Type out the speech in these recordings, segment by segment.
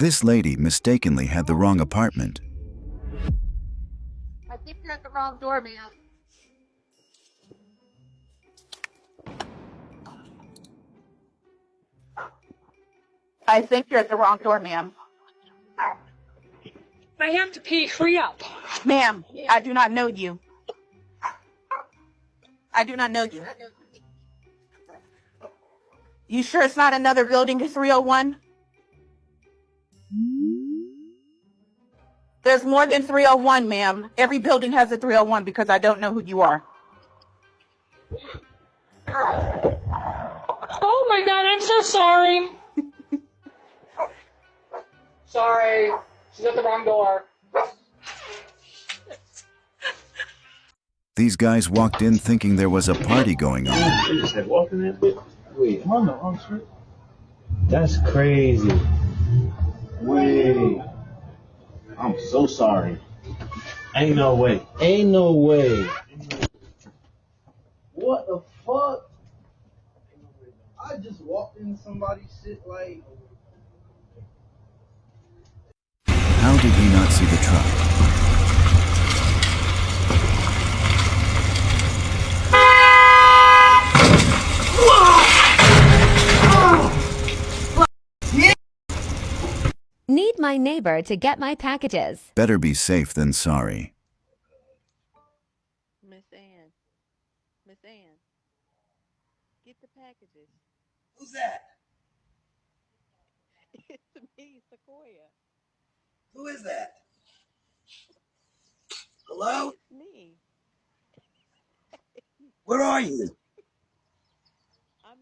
This lady mistakenly had the wrong apartment. I think you're at the wrong door, ma'am. I think you're at the wrong door, ma'am. I have to pee. Hurry up. Ma'am, I do not know you. I do not know you. You sure it's not another building at 301? There's more than 301, ma'am. Every building has a 301 because I don't know who you are. Oh my God, I'm so sorry. Sorry. She's at the wrong door. These guys walked in thinking there was a party going on. They just said, walking that bit. Wait, am I on the wrong street? That's crazy. Wait. I'm so sorry. Ain't no way. Ain't no way. What the fuck? I just walked in somebody's shit like... How did he not see the truck? Need my neighbor to get my packages. Better be safe than sorry. Miss Ann. Miss Ann. Get the packages. Who's that? It's me, Sequoia. Who is that? Hello? It's me. Where are you? I'm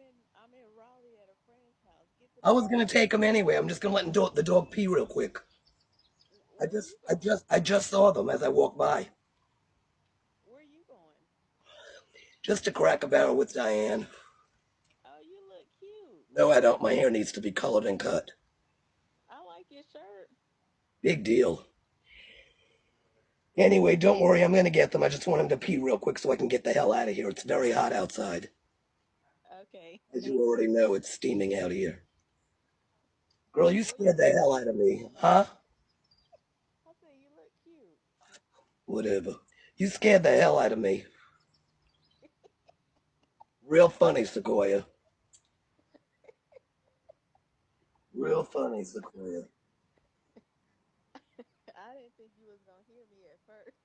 in Raleigh at a friend's house. Get the I was gonna take him anyway. I'm just gonna let the dog pee real quick. I just saw them as I walked by. Where are you going? Just to crack a barrel with Diane. Oh, you look cute. No, I don't. My hair needs to be colored and cut. I like your shirt. Big deal. Anyway, don't worry. I'm gonna get them. I just want him to pee real quick so I can get the hell out of here. It's very hot outside. Okay. As you already know, it's steaming out here. Girl, you scared the hell out of me, huh? I said you look cute. Whatever. You scared the hell out of me. Real funny, Sequoia. Real funny, Sequoia. I didn't think you was gonna hear me at first.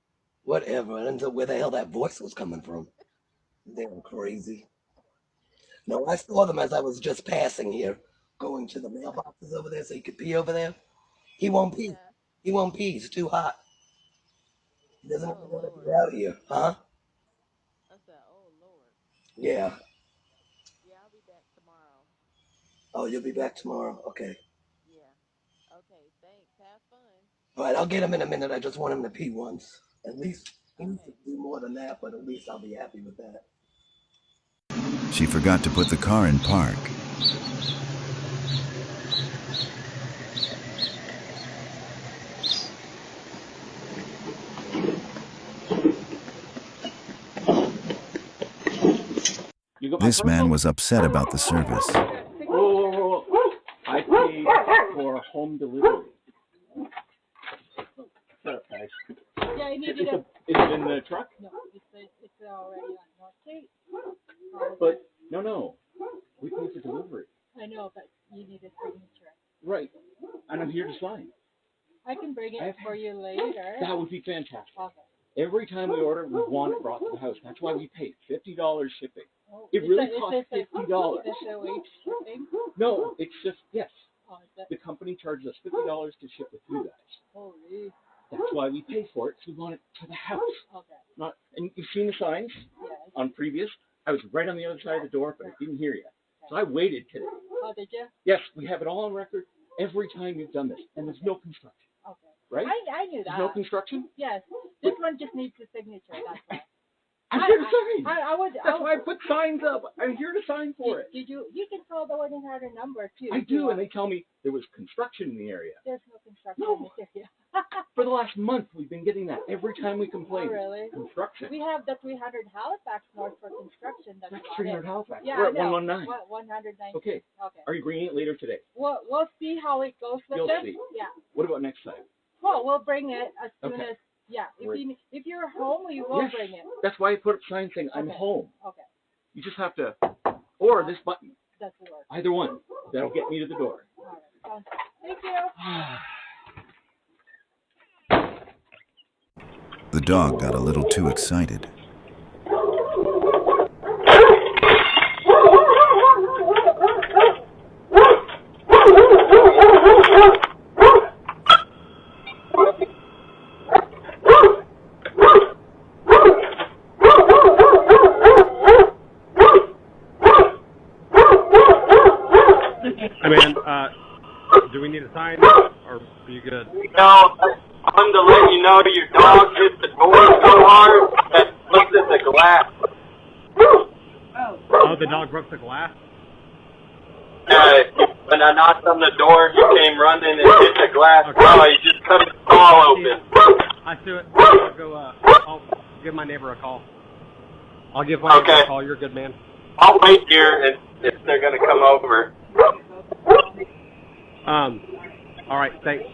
Whatever. I didn't know where the hell that voice was coming from. Damn crazy. No, I saw them as I was just passing here, going to the mailboxes over there so he could pee over there. He won't pee. Yeah. He won't pee. It's too hot. He doesn't Oh, even want to Lord. be out here, huh? I said, oh, Lord. Yeah. Yeah, I'll be back tomorrow. Oh, you'll be back tomorrow? Okay. Yeah. Okay, thanks. Have fun. All right, I'll get him in a minute. I just want him to pee once. At least he needs to Okay. do more than that, but at least I'll be happy with that. She forgot to put the car in park. This man was upset about the service. Oh, I paid for home delivery. Shut up, guys. Yeah, I needed Is it in the truck? No, it's already on North Gate. But, no. We paid for delivery. I know, but you need a signature. Right. And I'm here to sign. I can bring it for you later. That would be fantastic. Okay. Every time we order, we want it brought to the house. That's why we pay $50 shipping. Oh, It really costs $50. Is this a wage shipping? No, it's just, yes. Oh, is that? The company charges us $50 to ship with you guys. Holy. That's why we pay for it, so we want it to the house. Okay. And you've seen the signs on previous. I was right on the other side of the door, but I didn't hear you. So I waited today. Oh, did you? Yes, we have it all on record every time you've done this, and there's no construction. Okay. Right? I knew that. There's no construction? Yes. This one just needs a signature, that's all. I'm here to sign. That's why I put signs up. I'm here to sign for it. You can call the ordinary number, too. I do, and they tell me there was construction in the area. There's no construction No. in this area. For the last month, we've been getting that every time we complain. Oh, really? Construction. We have the 300 Halifax North for construction. That's 300 Halifax. Yeah, We're I at know. 119. What, 119. Okay. Okay. Are you bringing it later today? We'll see how it goes with You'll this. see. Yeah. What about next time? Well, we'll bring it as soon Okay. as, yeah. Right. If you're home, we will Yes. bring it. That's why I put up signs saying I'm Okay. home. Okay. You just have to, or this button. That's the word. Either one. That'll get me to the door. All right. Sounds good. Thank you. The dog got a little too excited. Hey man, do we need a sign, or are you good? No, I wanted to let you know your dog hit the door so hard that it looked at the glass. Oh, the dog broke the glass? When I knocked on the door, he came running and hit the glass. Okay. Oh, he just cut his paw open. I see it. I'll go, I'll give my neighbor a call. I'll give my neighbor a call. You're a good man. I'll wait here and if they're going to come over. All right, thanks.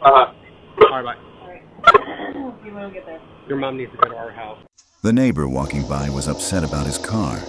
Uh-huh. All right, bye. Your mom needs to go to our house. The neighbor walking by was upset about his car.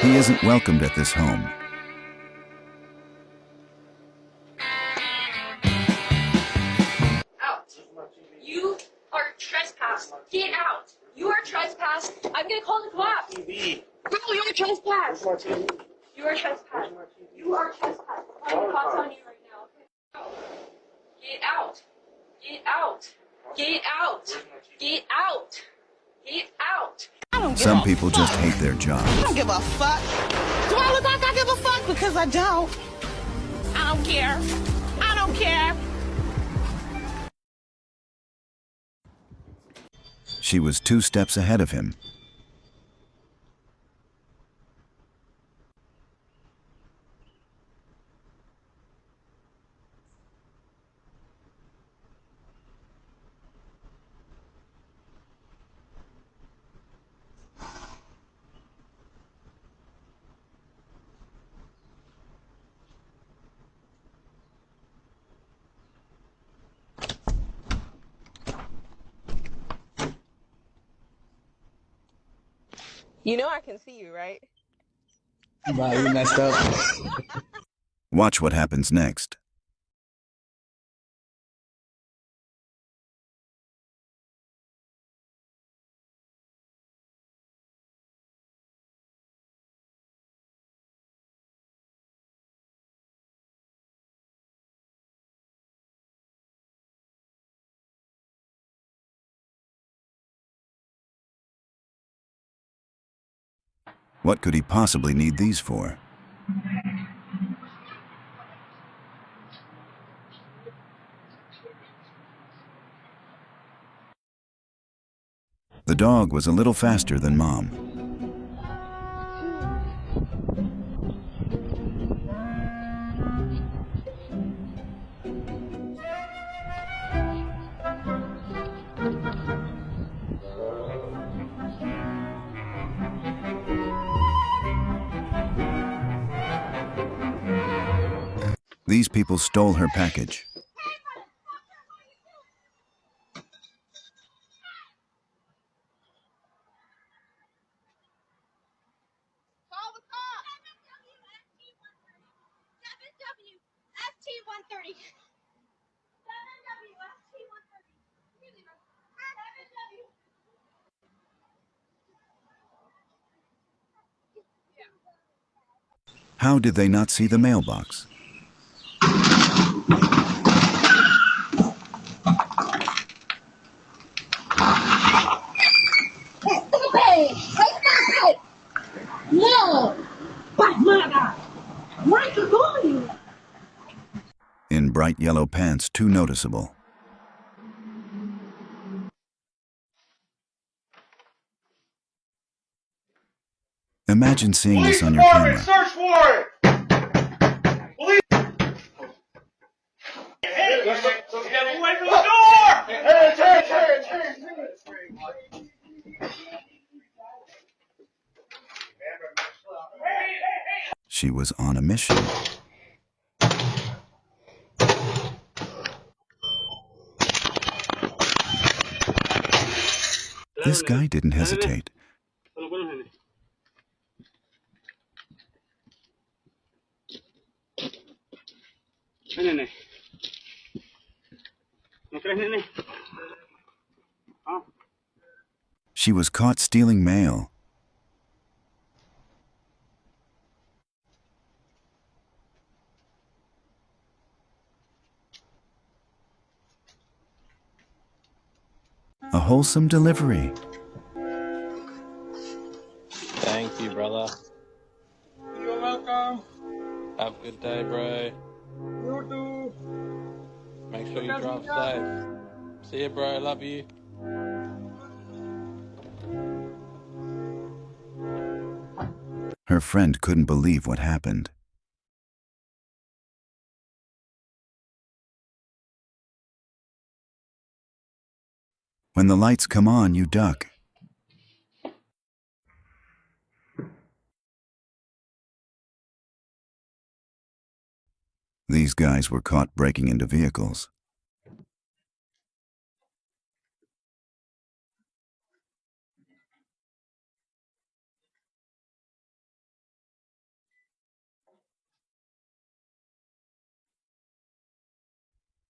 He isn't welcomed at this home. Out. You are trespassed. Get out. You are trespassed. I'm gonna call the cops. No, you're trespassed. You are trespassed. You are trespassed. I'm calling the cops on you right now. Get out. Get out. Get out. Get out. Get out. Some people just hate their job. I don't give a fuck. Do I look like I give a fuck? Because I don't. I don't care. I don't care. She was 2 steps ahead of him. You know I can see you, right? Wow, you messed up. Watch what happens next. What could he possibly need these for? The dog was a little faster than Mom. These people stole her package. T130. 7W, what's T130? Really, 7W. How did they not see the mailbox? No! But mother! Where are you going? In bright yellow pants, too noticeable. Imagine seeing this on your camera. Search warrant! Police! Hey, get away from the door! Hey, She was on a mission. This guy didn't hesitate. She was caught stealing mail. A wholesome delivery. Thank you, brother. You're welcome. Have a good day, bro. You too. Make sure you drive safe. See you, bro. Love you. Her friend couldn't believe what happened. When the lights come on, you duck. These guys were caught breaking into vehicles.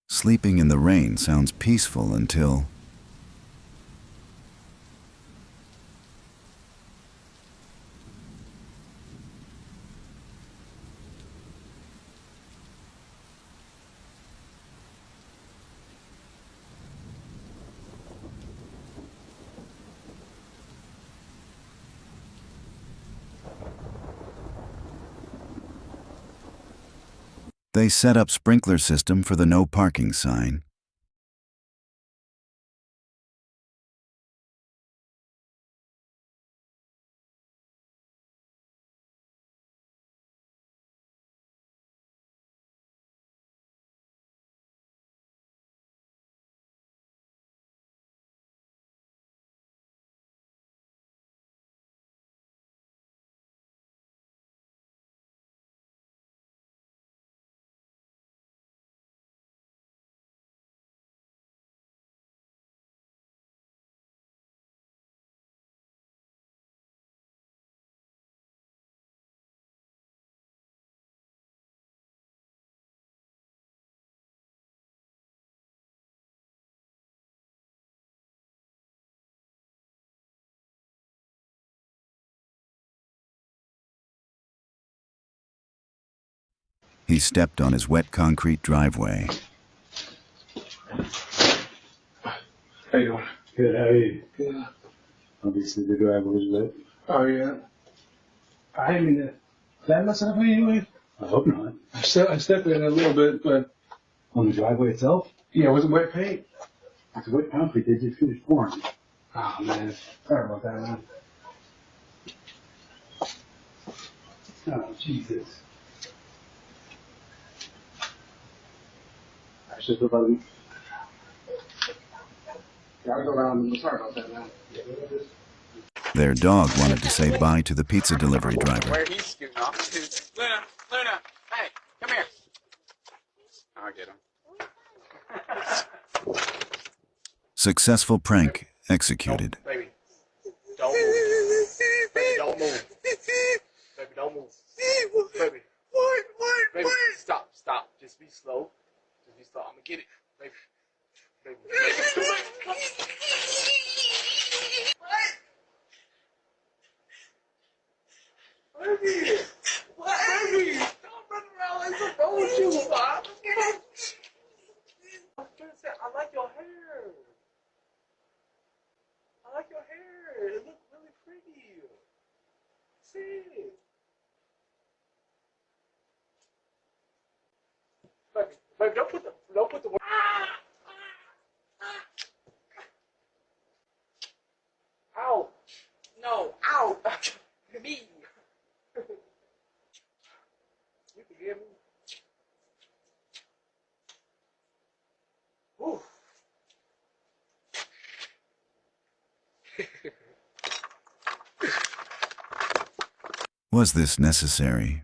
Sleeping in the rain sounds peaceful until... They set up sprinkler system for the no parking sign. He stepped on his wet concrete driveway. How you doing? Good, how are you? Good. Obviously the driveway was lit. Oh, yeah. I mean, did I mess it up anyway? I hope not. I stepped in a little bit, but... On the driveway itself? Yeah, was it wet paint? It's wet concrete, they just finished pouring. Oh, man. Sorry about that, man. Oh, Jesus. I should have about... Gotta go around. Sorry about that, man. Their dog wanted to say bye to the pizza delivery driver. Where he's scooting off to. Luna, hey, come here. I'll get him. Successful prank executed. Baby, don't move. Baby, don't move. Baby, don't move. Baby, baby, stop. Just be slow. Baby, don't put the word. Ow. No, ow. Me. You can hear me? Ooh. Was this necessary?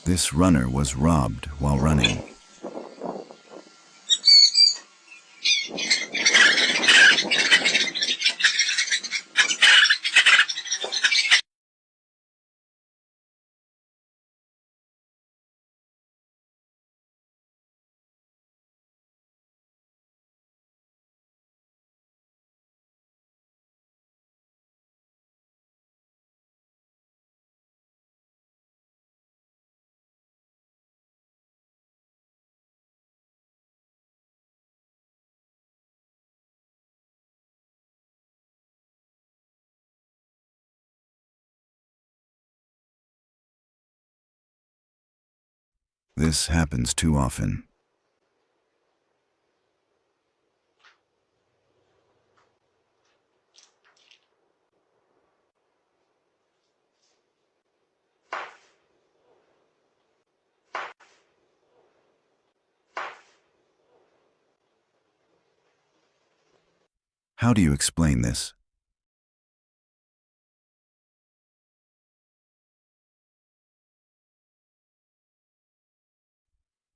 This runner was robbed while running. This happens too often. How do you explain this?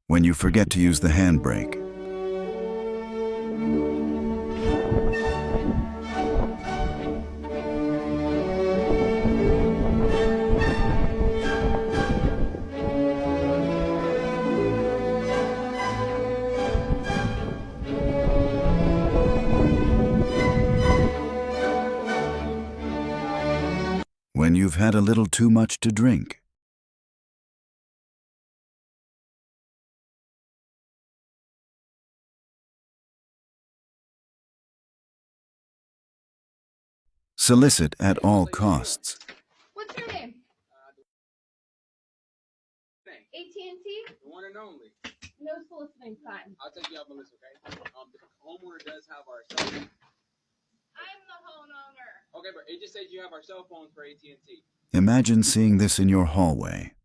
When you forget to use the handbrake. When you've had a little too much to drink. Solicit at all costs. What's your name? AT&T? The one and only. No soliciting sign. I'll take you off the list, okay? The homeowner does have our cell phone. I'm the homeowner. Okay, but it just says you have our cell phones for AT&T. Imagine seeing this in your hallway.